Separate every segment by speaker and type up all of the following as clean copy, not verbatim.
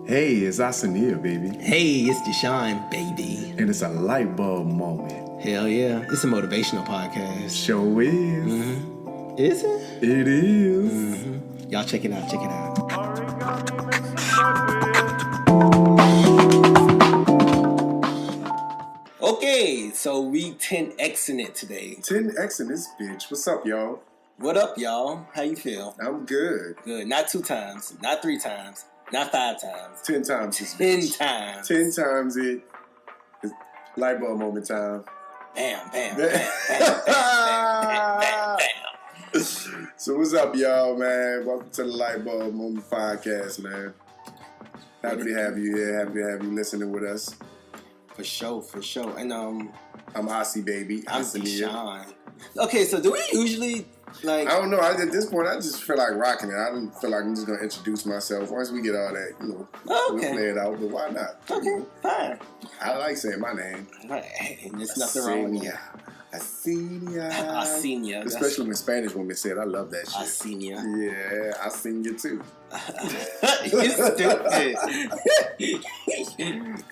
Speaker 1: Hey, it's Asania, baby.
Speaker 2: Hey, it's Deshaun, baby.
Speaker 1: And it's a light bulb moment.
Speaker 2: Hell yeah. It's a motivational podcast.
Speaker 1: Show is.
Speaker 2: Mm-hmm. Is it?
Speaker 1: It is.
Speaker 2: Mm-hmm. Y'all check it out. Check it out. Okay, so we 10Xing it today.
Speaker 1: 10Xing this bitch. What's up, y'all?
Speaker 2: What up, y'all? How you feel?
Speaker 1: I'm good.
Speaker 2: Good. Not 2 times. Not 3 times. Not 5 times.
Speaker 1: 10 times this
Speaker 2: 10
Speaker 1: bitch.
Speaker 2: times.
Speaker 1: 10 times it. It's light bulb moment time.
Speaker 2: Bam, bam, bam, bam, bam, bam, bam, bam.
Speaker 1: So what's up, y'all, man? Welcome to the Light Bulb Moment Podcast, man. Happy to have you here. Happy to have you listening with us.
Speaker 2: For sure, for sure. And
Speaker 1: I'm Aussie, baby.
Speaker 2: I'm Deshaun. Okay, so do we usually like?
Speaker 1: I don't know. At this point, I just feel like rocking it. I don't feel like I'm just gonna introduce myself. Once we get all that, we'll play it out. But why not?
Speaker 2: Okay, fine.
Speaker 1: I like saying my name.
Speaker 2: Hey, there's nothing wrong with that.
Speaker 1: Asenia. Especially when Spanish women say it. I love that shit.
Speaker 2: Asenia.
Speaker 1: Yeah, I seen you too.
Speaker 2: You stupid.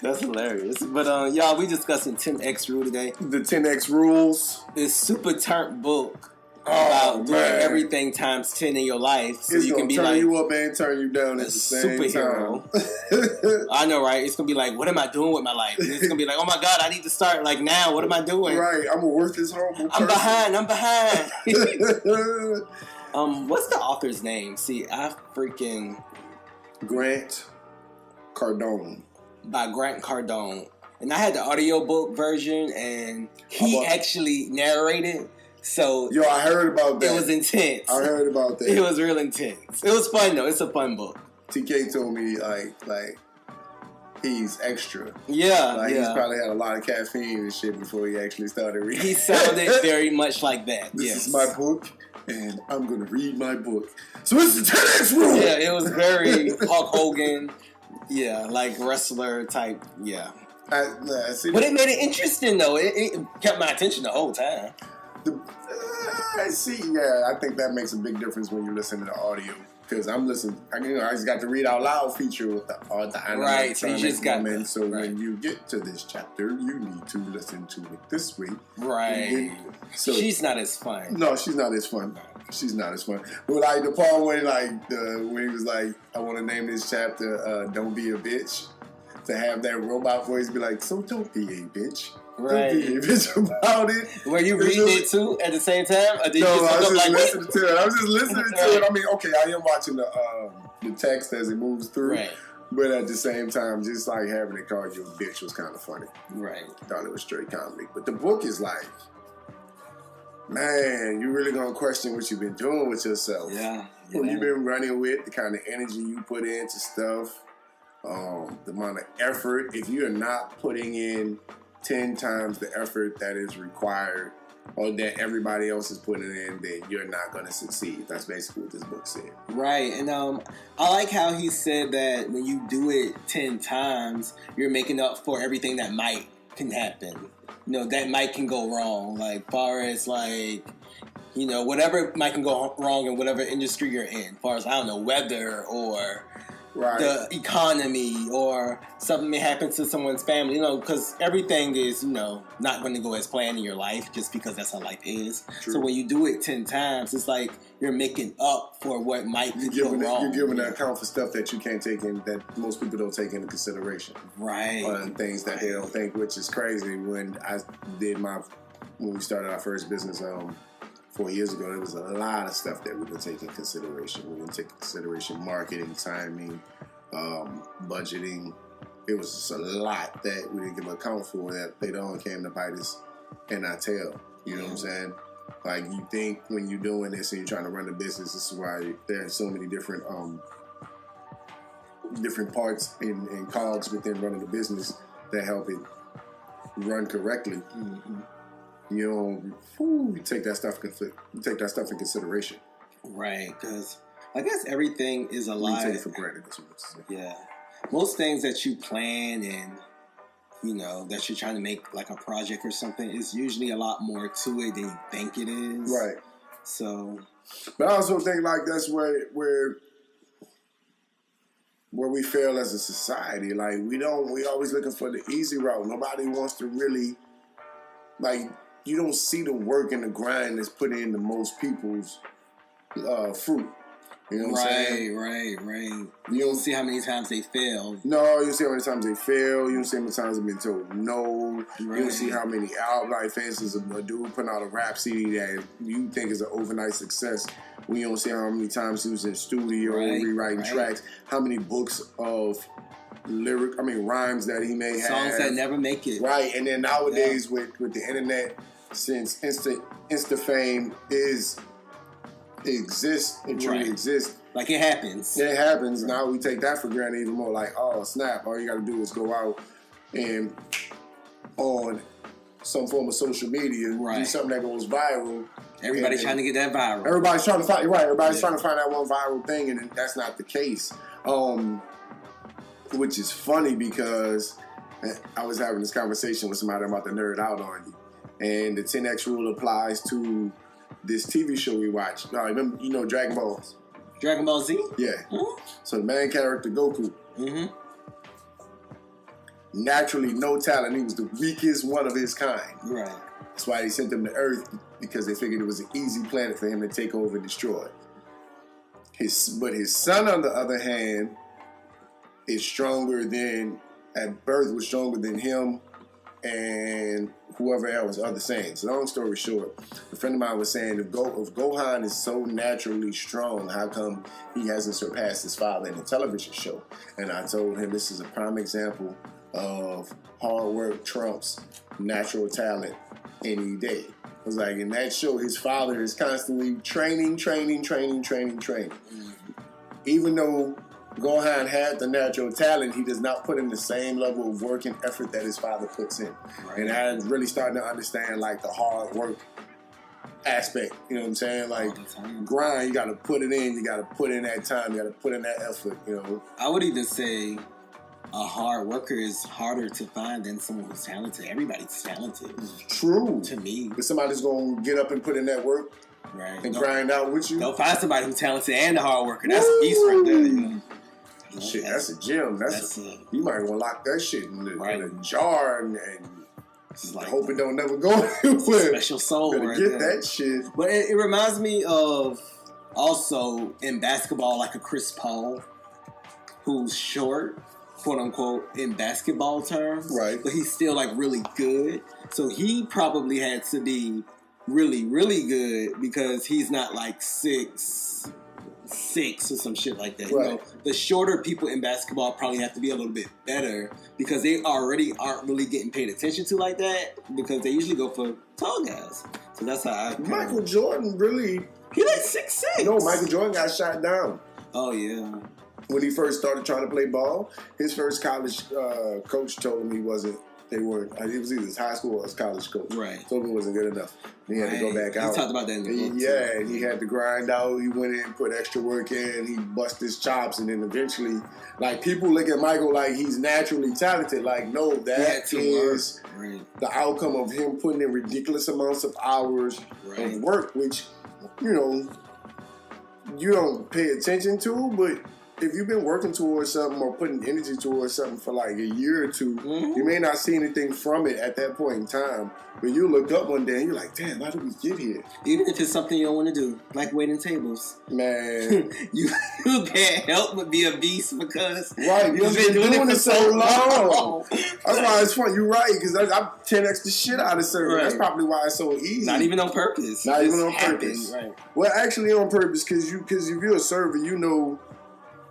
Speaker 2: That's hilarious. But y'all, we discussing 10X rule today.
Speaker 1: The 10X rules.
Speaker 2: This super turnt book about doing everything times 10 in your life, so
Speaker 1: it's
Speaker 2: you can be
Speaker 1: turn
Speaker 2: like
Speaker 1: you up and turn you down at the same
Speaker 2: superhero.
Speaker 1: time.
Speaker 2: I know, right? It's gonna be like, what am I doing with my life? And it's gonna be like, oh my god, I need to start like now. What am I doing?
Speaker 1: Right, I'm a worthless horrible person.
Speaker 2: I'm behind. What's the author's name? See, I freaking
Speaker 1: Grant Cardone.
Speaker 2: By Grant Cardone. And I had the audiobook version, and he actually narrated. So
Speaker 1: yo, I heard about that.
Speaker 2: It was intense.
Speaker 1: I heard about that.
Speaker 2: It was real intense. It was fun though. It's a fun book.
Speaker 1: TK told me like he's extra.
Speaker 2: Yeah,
Speaker 1: He's probably had a lot of caffeine and shit before he actually started reading.
Speaker 2: He sounded very much like that.
Speaker 1: This is my book, and I'm gonna read my book. So it's the 10X rule.
Speaker 2: Yeah, it was very Hulk Hogan. Yeah, like wrestler type. Yeah. But it made it interesting though. It kept my attention the whole time.
Speaker 1: I think that makes a big difference when you listen to the audio. Because I'm listening, I just got the read out loud feature with the
Speaker 2: right, so you just got
Speaker 1: that. So when you get to this chapter, you need to listen to it this way.
Speaker 2: Right. So she's not as fun.
Speaker 1: No, she's not as fun. She's not as fun. But like the part when when he was like, I want to name this chapter "Don't Be a Bitch," to have that robot voice be like, so don't be a bitch.
Speaker 2: Right.
Speaker 1: Don't be a bitch about it.
Speaker 2: Were you reading it too at the same time? Or did
Speaker 1: no,
Speaker 2: you just
Speaker 1: I was just
Speaker 2: like,
Speaker 1: listening to it. I was just listening to it. I mean, okay, I am watching the text as it moves through.
Speaker 2: Right.
Speaker 1: But at the same time, just like having it called you a bitch was kind of funny.
Speaker 2: Right.
Speaker 1: Thought it was straight comedy. But the book is like, man, you really gonna question what you've been doing with yourself.
Speaker 2: Yeah.
Speaker 1: What you've been running with, the kind of energy you put into stuff, the amount of effort. If you're not putting in 10 times the effort that is required or that everybody else is putting in, then you're not going to succeed. That's basically what this book said.
Speaker 2: Right. And I like how he said that when you do it 10 times, you're making up for everything that can happen. That can go wrong. Like, far as whatever might can go wrong in whatever industry you're in. Far as, I don't know, weather or the economy or something may happen to someone's family, because everything is, not going to go as planned in your life just because that's how life is. True. So when you do it 10 times, it's like you're making up for what might go wrong.
Speaker 1: You're giving an account for stuff that you can't take in, that most people don't take into consideration.
Speaker 2: Right.
Speaker 1: Or things that they don't think, which is crazy. When we started our first business 4 years ago, there was a lot of stuff that we didn't take into consideration. We didn't take into consideration marketing, timing, budgeting. It was just a lot that we didn't give account for that later on came to bite us in our tail. You know what I'm saying? Like, you think when you're doing this and you're trying to run a business, this is why there are so many different parts and cogs within running a business that help it run correctly. Mm-hmm. You take that stuff in consideration. Right,
Speaker 2: because I guess everything is a lie.
Speaker 1: You take it for granted.
Speaker 2: Yeah, most things that you plan and that you're trying to make like a project or something is usually a lot more to it than you think it is.
Speaker 1: Right.
Speaker 2: So,
Speaker 1: but I also think like that's where where we fail as a society. Like we always looking for the easy route. Nobody wants to really, like, you don't see the work and the grind that's put into most people's fruit. You know what I'm saying?
Speaker 2: Right. You don't see how many times they failed.
Speaker 1: No, you don't see how many times they fail. You don't see how many times they've been told no. Right. You don't see how many album, like, for instance, a dude putting out a rap CD that you think is an overnight success. We don't see how many times he was in the studio rewriting tracks. How many books of rhymes that he may have.
Speaker 2: Songs that never make it.
Speaker 1: Right, and then nowadays with the internet, since Insta fame exists and truly exists.
Speaker 2: Like it happens.
Speaker 1: It happens. Right. Now we take that for granted even more. Like, oh snap! All you got to do is go out and on some form of social media, do something that goes viral.
Speaker 2: Everybody's trying to get that viral.
Speaker 1: Everybody's trying to find Everybody's trying to find that one viral thing, and that's not the case. Which is funny because I was having this conversation with somebody about to nerd out on you, and the 10X rule applies to this TV show we watched. Remember, Dragon Ball?
Speaker 2: Dragon Ball Z?
Speaker 1: Yeah. Mm-hmm. So the main character, Goku. Mm-hmm. Naturally, no talent. He was the weakest one of his kind.
Speaker 2: Right.
Speaker 1: That's why they sent him to Earth, because they figured it was an easy planet for him to take over and destroy. But his son, on the other hand, is stronger than, at birth, was stronger than him and whoever else, other Saiyans. Long story short, a friend of mine was saying, if Gohan is so naturally strong, how come he hasn't surpassed his father in a television show? And I told him this is a prime example of hard work trumps natural talent any day. I was like, in that show, his father is constantly training. Even though Gohan had the natural talent, he does not put in the same level of work and effort that his father puts in. Right. And I really starting to understand, like, the hard work aspect. You know what I'm saying? Like, grind, you got to put it in. You got to put in that time. You got to put in that effort,
Speaker 2: I would even say a hard worker is harder to find than someone who's talented. Everybody's talented.
Speaker 1: True.
Speaker 2: To me.
Speaker 1: But somebody's going to get up and put in that work and grind out with you.
Speaker 2: Go find somebody who's talented and a hard worker. That's a beast right there,
Speaker 1: Shit, that's a gem. You might want to lock that shit in a jar and like, hope it don't never go anywhere.
Speaker 2: Special soul right
Speaker 1: get there. That shit.
Speaker 2: But it reminds me of also in basketball, like a Chris Paul, who's short, quote unquote, in basketball terms.
Speaker 1: Right.
Speaker 2: But he's still like really good. So he probably had to be really, really good because he's not like 6'6" or some shit like that.
Speaker 1: Right.
Speaker 2: The shorter people in basketball probably have to be a little bit better because they already aren't really getting paid attention to like that because they usually go for tall guys. So that's how
Speaker 1: Michael Jordan really...
Speaker 2: He like 6'6".
Speaker 1: No, Michael Jordan got shot down.
Speaker 2: Oh, yeah.
Speaker 1: When he first started trying to play ball, his first college coach told him he wasn't... It was either his high school or his college coach.
Speaker 2: Right.
Speaker 1: Told him it wasn't good enough. He had to go back out.
Speaker 2: He talked about that in the book.
Speaker 1: Yeah, and he had to grind out. He went in, put extra work in. He bust his chops, and then eventually, like, people look at Michael like he's naturally talented. Like, no, that is the outcome of him putting in ridiculous amounts of hours of work, which, you don't pay attention to, but if you've been working towards something or putting energy towards something for like a year or two, you may not see anything from it at that point in time. But you look up one day and you're like, damn, how did we get here?
Speaker 2: Even if it's something you don't want to do, like waiting tables.
Speaker 1: Man.
Speaker 2: you can't help but be a beast because
Speaker 1: you've been doing it so long. That's why it's fun. You're right, because I'm 10x the shit out of serving. That's probably why it's so easy.
Speaker 2: Not even on purpose.
Speaker 1: Not even on purpose. Right. Well, actually on purpose, because if you're a server, you know,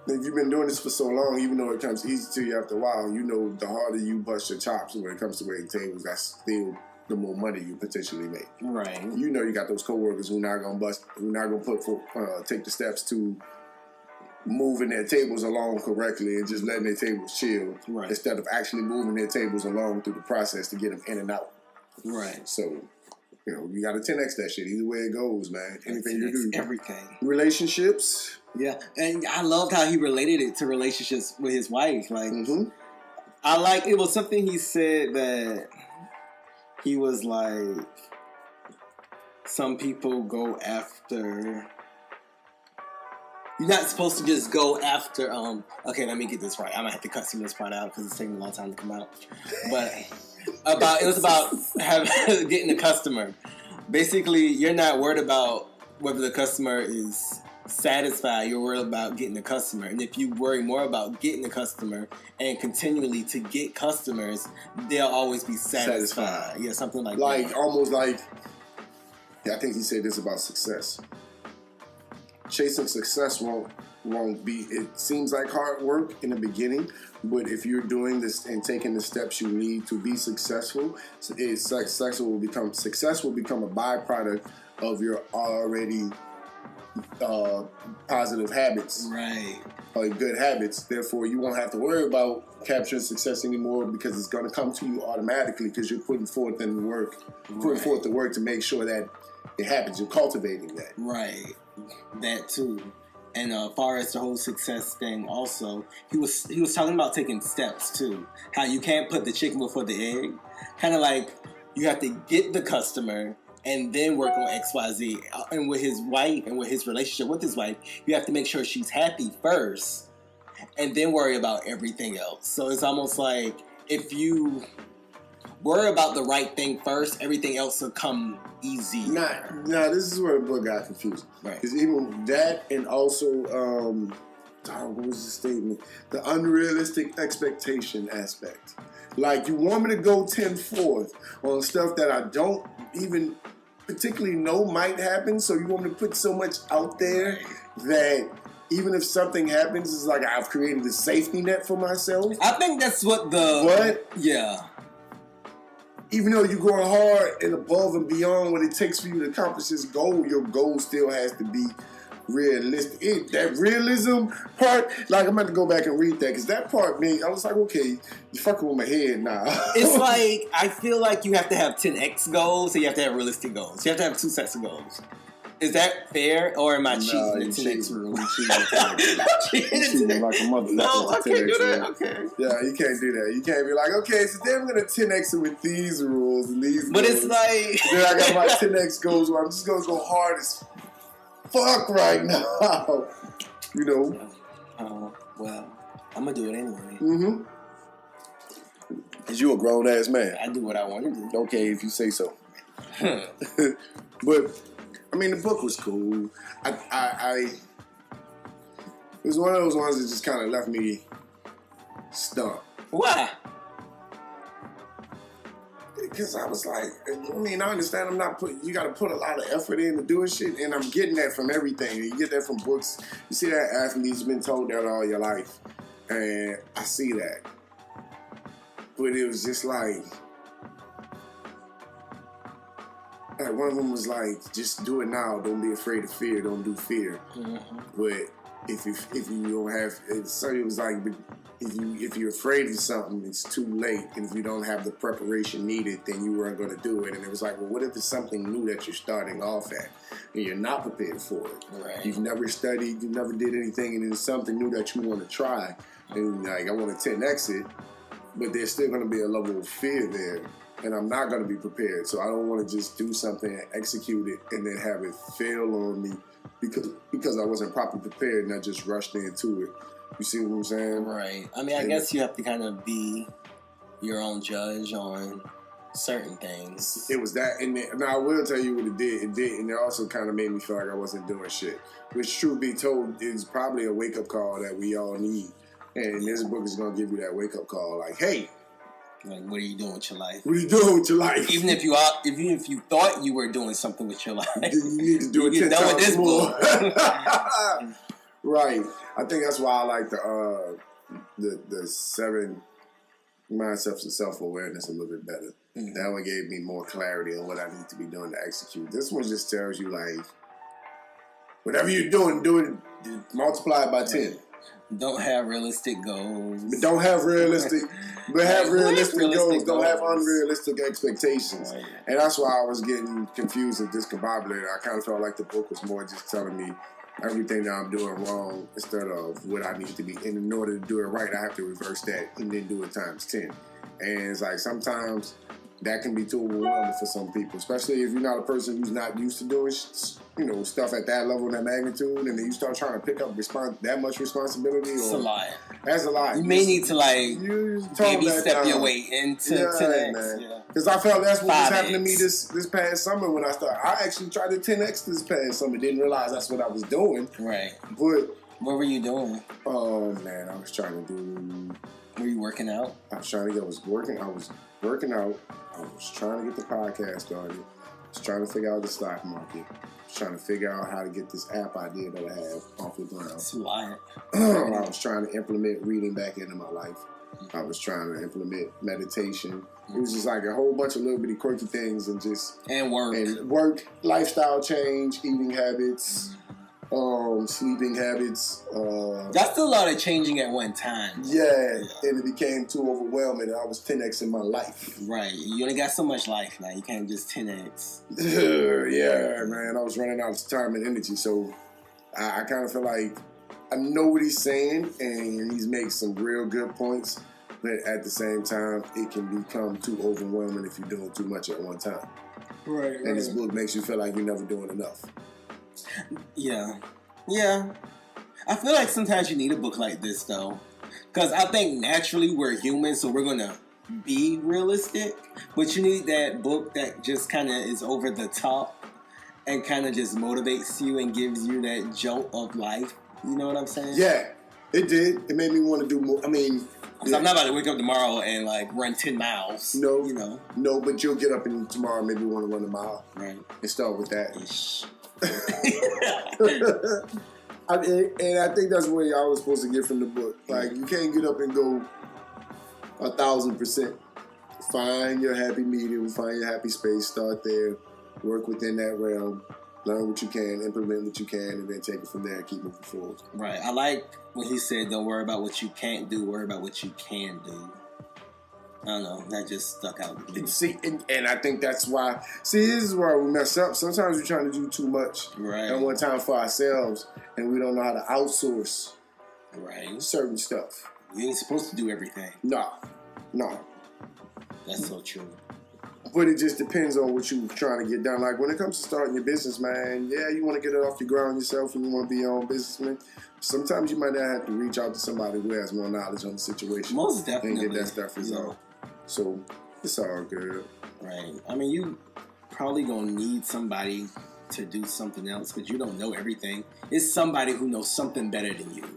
Speaker 1: if you've been doing this for so long, even though it comes easy to you after a while, you know the harder you bust your chops when it comes to waiting tables, that's still the more money you potentially make.
Speaker 2: Right.
Speaker 1: You know you got those coworkers who not gonna take the steps to moving their tables along correctly and just letting their tables chill instead of actually moving their tables along through the process to get them in and out.
Speaker 2: Right.
Speaker 1: So, you got to 10x that shit. Either way it goes, man. Anything you do.
Speaker 2: Everything.
Speaker 1: Relationships.
Speaker 2: Yeah, and I loved how he related it to relationships with his wife. Like, it was something he said that he was like, some people go after you're not supposed to just go after. Okay, let me get this right. I'm gonna have to cut some of this part out because it's taking a long time to come out. But it was about getting the customer. Basically, you're not worried about whether the customer is satisfied. You're worried about getting the customer, and if you worry more about getting the customer and continually to get customers, they'll always be satisfied. Yeah, something like that.
Speaker 1: Like almost like. Yeah, I think he said this about success. Chasing success won't be. It seems like hard work in the beginning, but if you're doing this and taking the steps you need to be successful, success will become a byproduct of your already positive habits,
Speaker 2: right?
Speaker 1: Or good habits. Therefore, you won't have to worry about capturing success anymore because it's going to come to you automatically because you're putting forth the work, to make sure that it happens. You're cultivating that,
Speaker 2: right? That too. And as far as the whole success thing, also he was talking about taking steps too. How you can't put the chicken before the egg. Kind of like you have to get the customer and then work on XYZ. And with his wife and with his relationship with his wife, you have to make sure she's happy first, and then worry about everything else. So it's almost like if you worry about the right thing first, everything else will come easy.
Speaker 1: Nah, this is where the book got confused.
Speaker 2: Right.
Speaker 1: Because even that and also, what was the statement? The unrealistic expectation aspect. Like, you want me to go 10-4 on stuff that I don't even particularly know might happen, so you want me to put so much out there that even if something happens, it's like I've created a safety net for myself.
Speaker 2: I think that's what yeah.
Speaker 1: Even though you're going hard and above and beyond what it takes for you to accomplish this goal, your goal still has to be realistic. That realism part, like, I'm about to go back and read that, because that part, I was like, okay, you're fucking with my head now.
Speaker 2: It's like, I feel like you have to have 10x goals, so you have to have realistic goals. You have to have two sets of goals. Is that fair, or am I cheating the 10x rule?
Speaker 1: You're cheating like a mother.
Speaker 2: No, I can't do that. Okay.
Speaker 1: Yeah, you can't do that. You can't be like, okay, so then I'm going to 10x it with these rules and these
Speaker 2: But
Speaker 1: goals.
Speaker 2: it's like...
Speaker 1: Then I got my 10x goals where I'm just going to go hard as fuck right now. You know?
Speaker 2: Oh, well, I'm going to do it anyway.
Speaker 1: Mm-hmm. Because you a grown-ass man.
Speaker 2: I do what I want to do.
Speaker 1: Okay, if you say so. But... I mean, the book was cool. It was one of those ones that just kind of left me stumped.
Speaker 2: Why?
Speaker 1: Because I was like, I understand you got to put a lot of effort in to doing shit, and I'm getting that from everything. You get that from books. You see that athlete's been told that all your life, and I see that. But it was just like one of them was like, just do it now. Don't be afraid of fear. Don't do fear. Mm-hmm. But if you don't have, so it was like, if you're afraid of something, it's too late. And if you don't have the preparation needed, then you weren't going to do it. And it was like, well, what if it's something new that you're starting off at and you're not prepared for it?
Speaker 2: Right.
Speaker 1: You've never studied, you never did anything, and it's something new that you want to try. And like, I want to 10x it, but there's still going to be a level of fear there. And I'm not going to be prepared. So I don't want to just do something and execute it and then have it fail on me because I wasn't properly prepared and I just rushed into it. You see what I'm saying?
Speaker 2: Right. I mean, I guess you have to kind of be your own judge on certain things.
Speaker 1: It was that. And now I will tell you what it did. It did. And it also kind of made me feel like I wasn't doing shit. Which, truth be told, is probably a wake-up call that we all need. And this book is going to give you that wake-up call. Like, hey.
Speaker 2: Like, what are you doing with your life?
Speaker 1: What are you doing with your life?
Speaker 2: Even if you thought you were doing something with your life,
Speaker 1: you need to do it 10 times more. Right. I think that's why I like the 7 concepts of self-awareness a little bit better. Mm-hmm. That one gave me more clarity on what I need to be doing to execute. This one just tells you, like, whatever you're doing, do it, multiply it by 10.
Speaker 2: Don't have realistic goals.
Speaker 1: But don't have realistic. But have realistic goals. Don't have unrealistic expectations. Right. And that's why I was getting confused and discombobulated. I kind of felt like the book was more just telling me everything that I'm doing wrong instead of what I need to be. And in order to do it right, I have to reverse that and then do it times 10. And it's like sometimes that can be too overwhelming for some people, especially if you're not a person who's not used to doing, stuff at that level and that magnitude, and then you start trying to pick up that much responsibility.
Speaker 2: It's a lot.
Speaker 1: That's a lot.
Speaker 2: You may need to maybe step your way into the next.
Speaker 1: Because I felt that's what was happening to me this past summer when I started. I actually tried to 10X this past summer. Didn't realize that's what I was doing.
Speaker 2: Right.
Speaker 1: But
Speaker 2: what were you doing?
Speaker 1: Oh man, I was trying to do.
Speaker 2: Were you working out?
Speaker 1: I was working out. I was trying to get the podcast started. I was trying to figure out the stock market. I was trying to figure out how to get this app idea that I have off the ground.
Speaker 2: It's lying.
Speaker 1: I was trying to implement reading back into my life. I was trying to implement meditation. It was just like a whole bunch of little bitty quirky things
Speaker 2: and
Speaker 1: work, lifestyle change, eating habits, sleeping habits.
Speaker 2: That's a lot of changing at one time.
Speaker 1: Yeah, and it became too overwhelming. And I was 10X in my life.
Speaker 2: Right, you only got so much life now. You can't just 10X.
Speaker 1: Yeah, man, I was running out of time and energy, so I kind of feel like I know what he's saying, and he's making some real good points. But at the same time, it can become too overwhelming if you're doing too much at one time.
Speaker 2: Right.
Speaker 1: And this book makes you feel like you're never doing enough.
Speaker 2: Yeah. I feel like sometimes you need a book like this, though. Because I think naturally we're humans, so we're going to be realistic. But you need that book that just kind of is over the top and kind of just motivates you and gives you that jolt of life. You know what I'm saying?
Speaker 1: Yeah, it did. It made me want to do more. I mean...
Speaker 2: I'm not about to wake up tomorrow and run 10 miles.
Speaker 1: No.
Speaker 2: You know.
Speaker 1: No, but you'll get up and tomorrow maybe want to run a mile.
Speaker 2: Right.
Speaker 1: And start with that. And I think that's what y'all was supposed to get from the book. Like, you can't get up and go 1,000%. Find your happy medium, find your happy space, start there, work within that realm, learn what you can, implement what you can, and then take it from there and keep moving forward.
Speaker 2: Right. I like when he said, don't worry about what you can't do, worry about what you can do. I don't know. That just stuck out to me.
Speaker 1: See, and I think that's why. See, this is where we mess up. Sometimes we're trying to do too much at one time for ourselves, and we don't know how to outsource certain stuff.
Speaker 2: You ain't supposed to do everything.
Speaker 1: No.
Speaker 2: That's so true.
Speaker 1: But it just depends on what you're trying to get done. Like when it comes to starting your business, man, yeah, you want to get it off your ground yourself and you want to be your own businessman. Sometimes you might not have to reach out to somebody who has more knowledge on the situation.
Speaker 2: Most definitely.
Speaker 1: And get that stuff resolved. So it's all good.
Speaker 2: Right. I mean, you probably going to need somebody to do something else because you don't know everything. It's somebody who knows something better than you,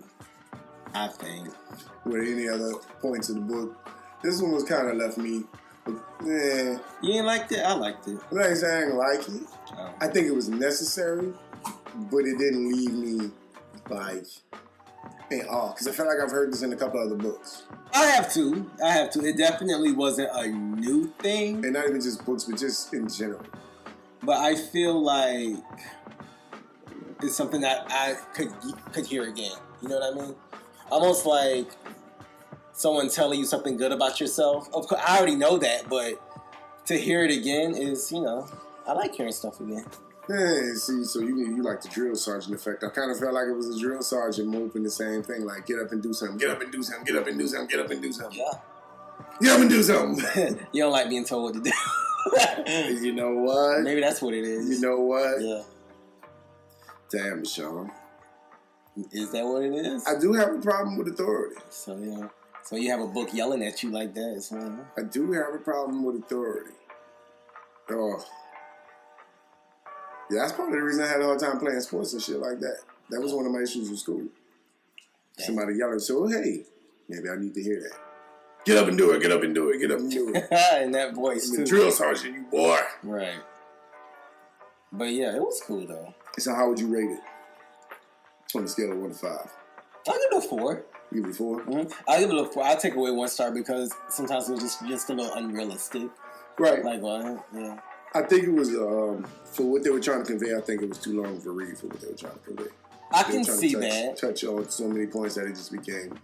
Speaker 2: I think.
Speaker 1: With any other points of the book, this one was kind of left me... Yeah.
Speaker 2: You ain't liked it? I liked it.
Speaker 1: I'm not saying I didn't like it.
Speaker 2: Oh.
Speaker 1: I think it was necessary, but it didn't leave me in awe. Because I feel like I've heard this in a couple other books.
Speaker 2: I have to. It definitely wasn't a new thing.
Speaker 1: And not even just books, but just in general.
Speaker 2: But I feel like it's something that I could hear again. You know what I mean? Almost like someone telling you something good about yourself. Of course, I already know that, but to hear it again is, I like hearing stuff again.
Speaker 1: Yeah, see, so you like the drill sergeant effect. I kind of felt like it was a drill sergeant moping the same thing, like get up and do something, get up and do something, get up and do something, get up and do something.
Speaker 2: Yeah.
Speaker 1: Get up and do something.
Speaker 2: You don't like being told what to do.
Speaker 1: You know what?
Speaker 2: Maybe that's what it is.
Speaker 1: You know what?
Speaker 2: Yeah.
Speaker 1: Damn, Sean.
Speaker 2: Is that what it is?
Speaker 1: I do have a problem with authority.
Speaker 2: So, yeah. So you have a book yelling at you like that. So,
Speaker 1: I do have a problem with authority. Oh. Yeah, that's probably the reason I had a hard time playing sports and shit like that. That was one of my issues in school. Damn. Somebody yelling, so hey, maybe I need to hear that. Get up and do it, get up and do it, get up and do it.
Speaker 2: In that voice, too.
Speaker 1: Drill sergeant, you boy.
Speaker 2: Right. But yeah, it was cool, though.
Speaker 1: So how would you rate it? On a scale of 1 to 5.
Speaker 2: I'll give it a 4.
Speaker 1: You give it a 4?
Speaker 2: Mm-hmm. I'll give it a 4. I'll take away 1 star because sometimes it was just a little unrealistic.
Speaker 1: Right.
Speaker 2: Like what? Yeah.
Speaker 1: I think it was, for what they were trying to convey, I think it was too long of a read for what they were trying to convey.
Speaker 2: I can see that.
Speaker 1: Touch on so many points that it just became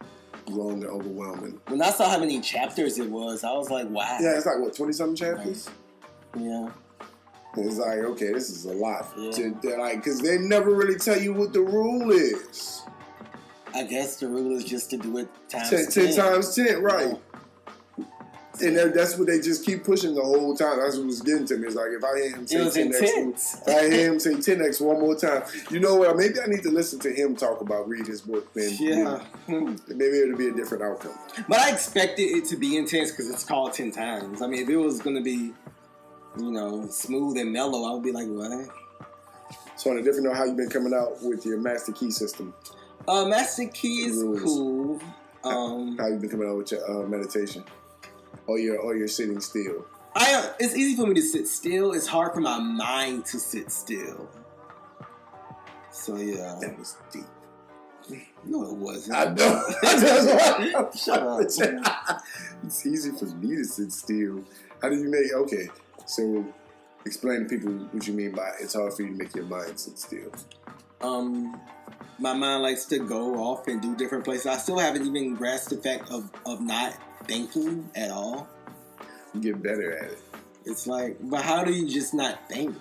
Speaker 1: long and overwhelming.
Speaker 2: When I saw how many chapters it was, I was like, wow.
Speaker 1: Yeah, it's like, what, 20-something chapters?
Speaker 2: Right. Yeah.
Speaker 1: It's like, okay, this is a lot.
Speaker 2: Yeah.
Speaker 1: Because they never really tell you what the rule is.
Speaker 2: I guess the rule is just to do it times
Speaker 1: 10 times 10, right. And that's what they just keep pushing the whole time. That's what was getting to me. It's like if I hear him say 10x, if I hear him say 10x one more time, you know what? Maybe I need to listen to him talk about read his book. Then maybe it'll be a different outcome.
Speaker 2: But I expected it to be intense because it's called 10 times. I mean, if it was going to be, smooth and mellow, I would be like, what?
Speaker 1: So on a different note, how you been coming out with your master key system?
Speaker 2: Master key is cool.
Speaker 1: How you been coming out with your meditation? Or you're sitting still?
Speaker 2: It's easy for me to sit still. It's hard for my mind to sit still. So yeah,
Speaker 1: that was deep.
Speaker 2: No, it wasn't.
Speaker 1: I know. Shut up. It's easy for me to sit still. How do you make? Okay, so explain to people what you mean by it's hard for you to make your mind sit still.
Speaker 2: My mind likes to go off and do different places. I still haven't even grasped the fact of not thinking at all.
Speaker 1: You get better at it.
Speaker 2: It's like, but how do you just not think?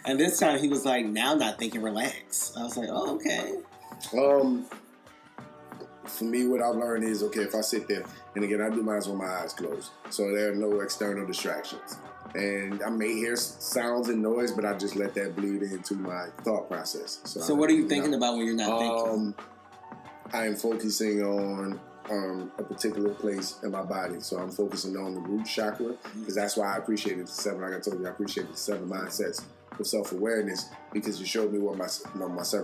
Speaker 2: And this time he was like, now not thinking, relax. I was like, oh, okay.
Speaker 1: For me, what I've learned is, okay, if I sit there, and again, I do mine with my eyes closed, so there are no external distractions. And I may hear sounds and noise, but I just let that bleed into my thought process.
Speaker 2: So what are you thinking about when you're not thinking?
Speaker 1: I am focusing on a particular place in my body. So I'm focusing on the root chakra, because that's why I appreciated the 7, like I told you, I appreciated the 7 mindsets of self-awareness, because it showed me what my 7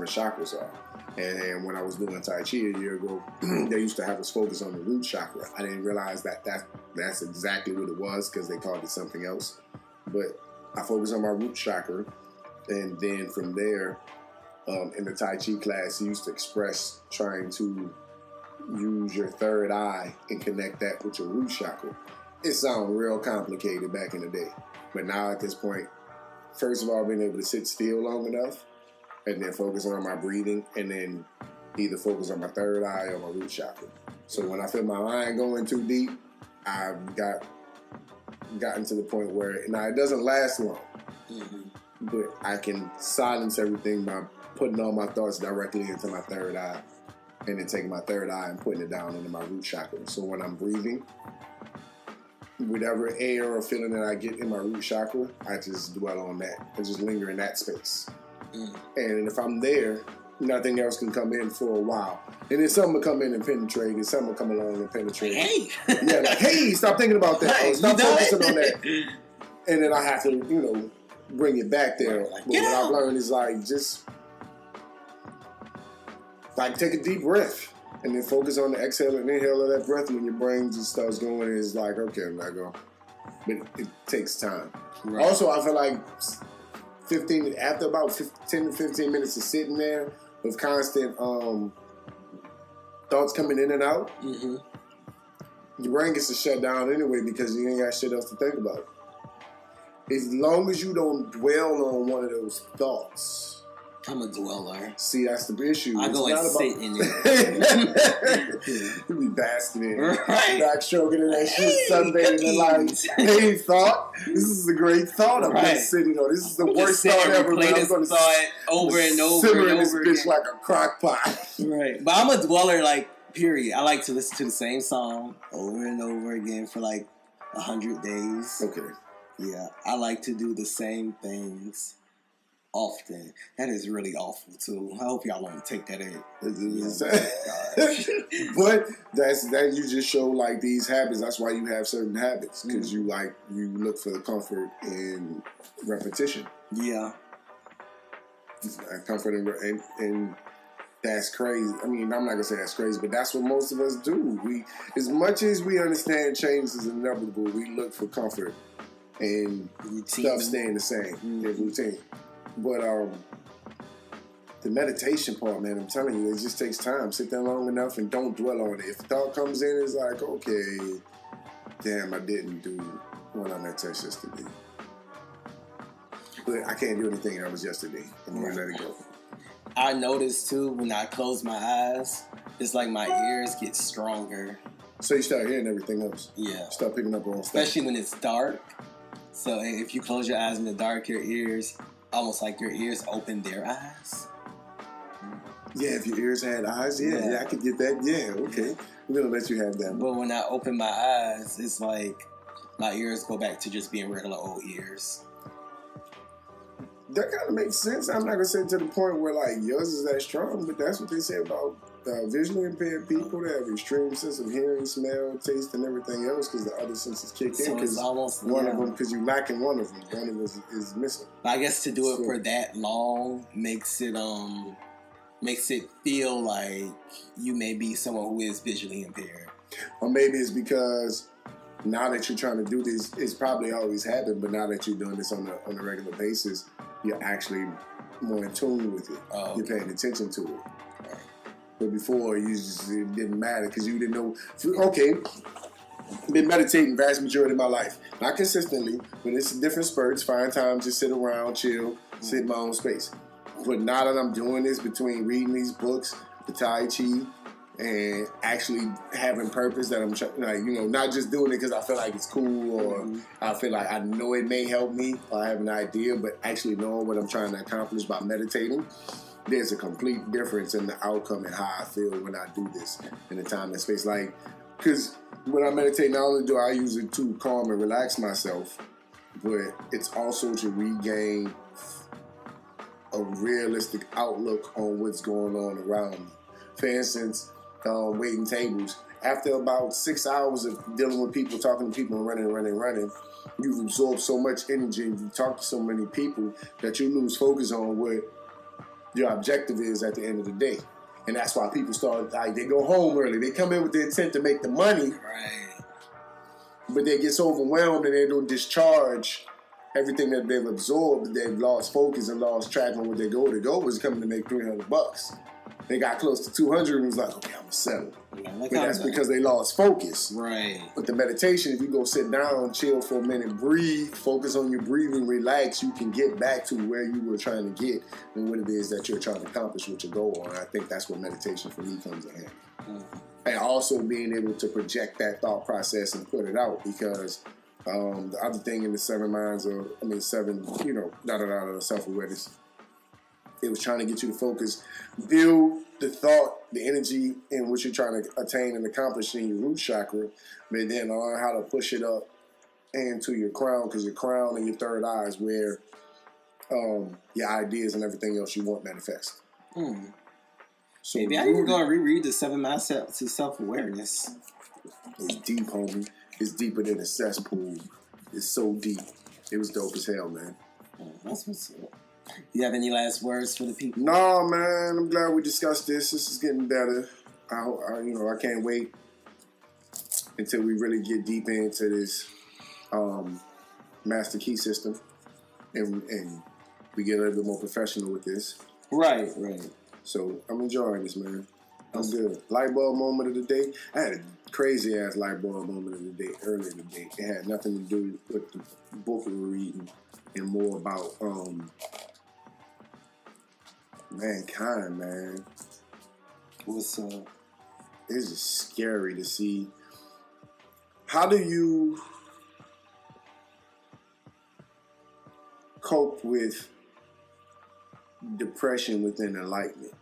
Speaker 1: chakras are. And when I was doing Tai Chi a year ago, they used to have us focus on the root chakra. I didn't realize that's exactly what it was, because they called it something else. But I focused on my root chakra, and then from there, in the Tai Chi class, he used to express trying to use your third eye and connect that with your root chakra. It sounded real complicated back in the day. But now at this point, first of all, being able to sit still long enough, and then focus on my breathing, and then either focus on my third eye or my root chakra. So when I feel my mind going too deep, I've gotten to the point where, now it doesn't last long, but I can silence everything by putting all my thoughts directly into my third eye, and then taking my third eye and putting it down into my root chakra. So when I'm breathing, whatever air or feeling that I get in my root chakra, I just dwell on that and just linger in that space. And if I'm there, nothing else can come in for a while. And then something will come in and penetrate, and something will come along and penetrate.
Speaker 2: Hey!
Speaker 1: Yeah, like, hey, stop thinking about that. Right, stop focusing on that. And then I have to, bring it back there. Right, but what I've learned is just take a deep breath. And then focus on the exhale and inhale of that breath. When your brain just starts going, it's like, okay, I'm not going. But it takes time. Right. Also, I feel like after about 10 to 15 minutes of sitting there with constant thoughts coming in and out, your brain gets to shut down anyway, because you ain't got shit else to think about. As long as you don't dwell on one of those thoughts.
Speaker 2: I'm a dweller.
Speaker 1: See, that's the issue.
Speaker 2: I go and sit in it.
Speaker 1: You be basking in it.
Speaker 2: Right.
Speaker 1: Backstroking in that shit, sunbathing in light. Hey, thought. This is a great thought I'm just sitting on. This is the worst thought ever.
Speaker 2: Play this thought over and over
Speaker 1: simmer
Speaker 2: and
Speaker 1: this
Speaker 2: over
Speaker 1: bitch
Speaker 2: again.
Speaker 1: like a crock pot.
Speaker 2: Right. But I'm a dweller, period. I like to listen to the same song over and over again for 100 days.
Speaker 1: Okay.
Speaker 2: Yeah. I like to do the same things often. That is really awful too. I hope y'all don't take that in.
Speaker 1: But that you just show these habits. That's why you have certain habits, because you look for the comfort in repetition.
Speaker 2: Yeah.
Speaker 1: Comfort and that's crazy. I mean, I'm not gonna say that's crazy, but that's what most of us do. We, as much as we understand change is inevitable, we look for comfort and stuff staying the same in routine. But the meditation part, man, I'm telling you, it just takes time. Sit there long enough and don't dwell on it. If thought comes in, it's like, okay, damn, I didn't do what I meant to yesterday. But I can't do anything that was yesterday. I'm going to let it go.
Speaker 2: I notice, too, when I close my eyes, it's like my ears get stronger.
Speaker 1: So you start hearing everything else.
Speaker 2: Yeah.
Speaker 1: Start picking up on stuff.
Speaker 2: Especially when it's dark. So if you close your eyes in the dark, your ears, almost like your ears open their eyes.
Speaker 1: Yeah, if your ears had eyes, yeah, I could get that. Yeah, okay. We're gonna let you have that.
Speaker 2: But when I open my eyes, it's like my ears go back to just being regular old ears.
Speaker 1: That kind of makes sense. I'm not gonna say to the point where like yours is that strong, but that's what they say about visually impaired people that have extreme sense of hearing, smell, taste, and everything else because the other senses kick in. Because one of them, because you lacking one of them, one of them is missing.
Speaker 2: I guess to do it for that long makes it feel like you may be someone who is visually impaired.
Speaker 1: Or maybe it's because now that you're trying to do this, it's probably always happened, but now that you're doing this on a regular basis, you're actually more in tune with it. You're paying attention to it. Right. But before, it didn't matter because you didn't know. Okay, been meditating vast majority of my life. Not consistently, but it's different spurts. Find time, just sit around, chill, sit in my own space. But now that I'm doing this, between reading these books, the Tai Chi, and actually having purpose, that I'm like, not just doing it because I feel like it's cool or I feel like I know it may help me or I have an idea, but actually knowing what I'm trying to accomplish by meditating, there's a complete difference in the outcome and how I feel when I do this in the time and space. Like, because when I meditate, not only do I use it to calm and relax myself, but it's also to regain a realistic outlook on what's going on around me. For instance, waiting tables. After about 6 hours of dealing with people, talking to people, and running, you've absorbed so much energy and you talk to so many people that you lose focus on what your objective is at the end of the day. And that's why people start, like, they go home early. They come in with the intent to make the money,
Speaker 2: right?
Speaker 1: But they get so overwhelmed and they don't discharge everything that they've absorbed. They've lost focus and lost track on what their goal. The goal was coming to make $300. They got close to 200 and was like, okay, I'm gonna settle. Yeah, but that's because they lost focus.
Speaker 2: Right.
Speaker 1: But the meditation, if you go sit down, chill for a minute, breathe, focus on your breathing, relax, you can get back to where you were trying to get and what it is that you're trying to accomplish with your goal. And I think that's where meditation for me comes in handy. Mm-hmm. And also being able to project that thought process and put it out, because the other thing in the self-awareness, it was trying to get you to focus, build the thought, the energy in which you're trying to attain and accomplish in your root chakra, but then learn how to push it up into your crown, because your crown and your third eye is where your ideas and everything else you want manifest. So
Speaker 2: maybe I need to go and reread the 7 Mindsets to Self-Awareness.
Speaker 1: It's deep, homie. It's deeper than a cesspool. It's so deep. It was dope as hell, man.
Speaker 2: That's what's up. You have any last words for the people?
Speaker 1: No, man. I'm glad we discussed this. This is getting better. I can't wait until we really get deep into this master key system, and we get a little bit more professional with this.
Speaker 2: Right.
Speaker 1: So I'm enjoying this, man. I'm good. Light-Bulb moment of the day. I had a crazy ass light-bulb moment of the day earlier today. It had nothing to do with the book we were reading, and more about mankind, man.
Speaker 2: What's up?
Speaker 1: It's just scary to see. How do you cope with depression within enlightenment?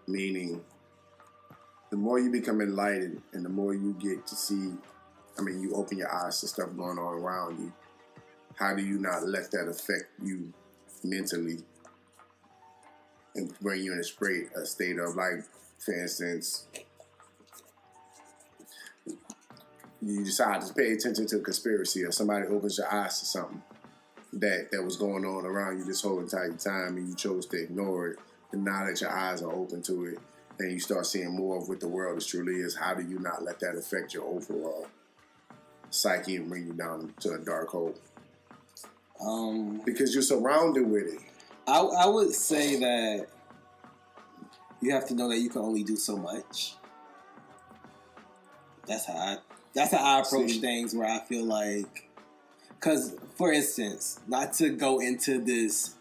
Speaker 1: Meaning, the more you become enlightened and the more you get to see, you open your eyes to stuff going on around you, how do you not let that affect you mentally and bring you in a state of, like, for instance, you decide to pay attention to a conspiracy, or somebody opens your eyes to something that was going on around you this whole entire time, and you chose to ignore it. And now that your eyes are open to it and you start seeing more of what the world is truly is, how do you not let that affect your overall psyche and bring you down to a dark hole? Because you're surrounded with it.
Speaker 2: I would say that you have to know that you can only do so much. That's how I approach things, where I feel like, because, for instance, not to go into this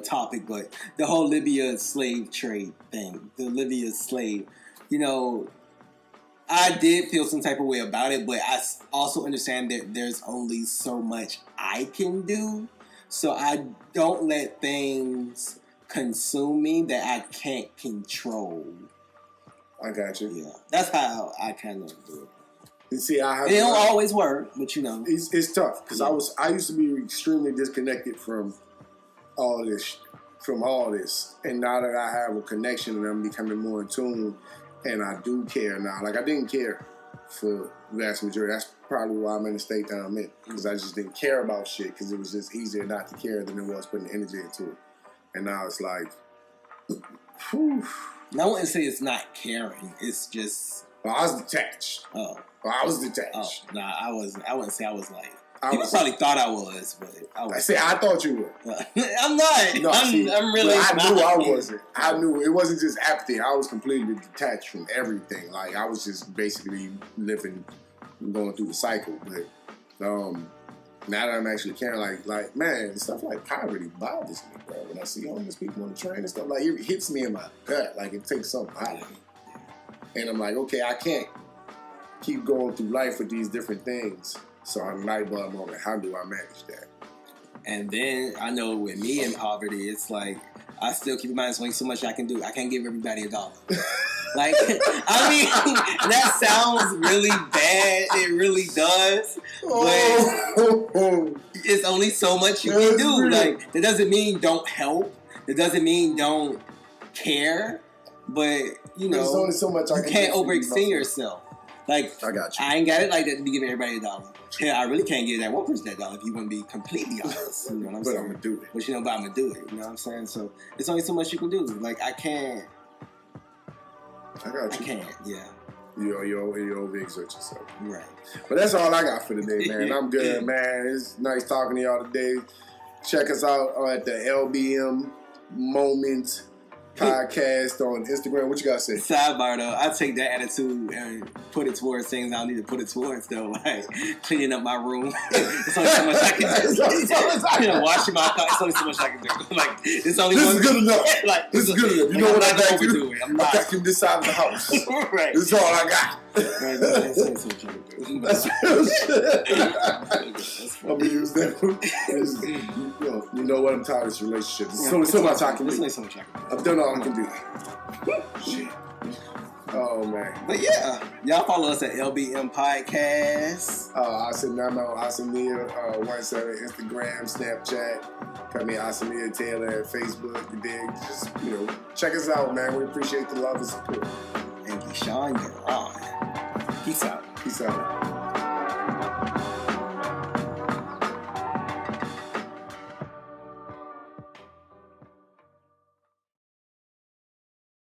Speaker 2: topic, but the whole Libya slave trade thing, the Libya slave, I did feel some type of way about it, but I also understand that there's only so much I can do. So I don't let things consume me that I can't control.
Speaker 1: I got you.
Speaker 2: Yeah, that's how I kind of do it.
Speaker 1: You see, I have.
Speaker 2: It don't always work, but you know,
Speaker 1: it's tough because I used to be extremely disconnected from all this, and now that I have a connection and I'm becoming more in tune, and I do care now. Like I didn't care for the vast majority. That's probably why I'm in the state that I'm in, because I just didn't care about shit because it was just easier not to care than it was putting energy into it. And now it's like, whew.
Speaker 2: I wouldn't say it's not caring. It's just.
Speaker 1: Well, I was detached.
Speaker 2: Oh.
Speaker 1: Well, I was detached.
Speaker 2: Oh, nah, I wasn't. I wouldn't say I was like.
Speaker 1: People
Speaker 2: probably thought I was, but I was.
Speaker 1: I say I thought you were.
Speaker 2: I'm not.
Speaker 1: No,
Speaker 2: I'm really.
Speaker 1: I
Speaker 2: not.
Speaker 1: knew I wasn't. I knew it wasn't just apathy. I was completely detached from everything. Like I was just basically living, going through the cycle. But now that I'm actually caring, like man, stuff like poverty bothers me, bro. When I see homeless people on the train and stuff, like it hits me in my gut. Like it takes something out of me. And I'm like, okay, I can't keep going through life with these different things. So on a Lite-Bulb moment, how do I manage that?
Speaker 2: And then I know with me in poverty, it's like I still keep in mind there's only so much I can do. I can't give everybody $1. Like, I mean, that sounds really bad. It really does. But it's only so much you can do. Like, that doesn't mean don't help. It doesn't mean don't care. But, you know,
Speaker 1: there's only so much I
Speaker 2: you can't overextend yourself. Like,
Speaker 1: I got you.
Speaker 2: I ain't got it like that to be giving everybody $1. Yeah, I really can't give that one person that $1 if you want to be completely honest. You know what I'm saying?
Speaker 1: But I'm going to do it.
Speaker 2: But you know, I'm going to do it. You know what I'm saying? So, it's only so much you can do. Like, I can't.
Speaker 1: I got you.
Speaker 2: I can't, yeah.
Speaker 1: You overexert yourself.
Speaker 2: Right.
Speaker 1: But that's all I got for today, man. I'm good, man. It's nice talking to y'all today. Check us out at the LBM Moment podcast on Instagram. What you got to say?
Speaker 2: Sidebar though, I take that attitude and put it towards things I don't need to put it towards though, like cleaning up my room. It's only so much I can do. Washing my car. It's only so much I can do. Like it's only
Speaker 1: this
Speaker 2: one.
Speaker 1: is good enough.
Speaker 2: Like
Speaker 1: this is good enough. You know what I vacuum?
Speaker 2: I'm not
Speaker 1: vacuum this side of the house.
Speaker 2: Right.
Speaker 1: This is all I got.
Speaker 2: Right. That's what you do.
Speaker 1: That's real shit. I'm gonna use that. You know what? I'm tired of this relationship. There's so much I can do. I've done all I can do. Shit. Oh man.
Speaker 2: But yeah, y'all follow us at LBM Podcast.
Speaker 1: I'm on Asamia 17 Instagram, Snapchat. Got me Asamia Taylor at Facebook. You dig? Just check us out, man. We appreciate the love and support.
Speaker 2: And Keyshawn, you're on. Peace out.
Speaker 1: Peace out.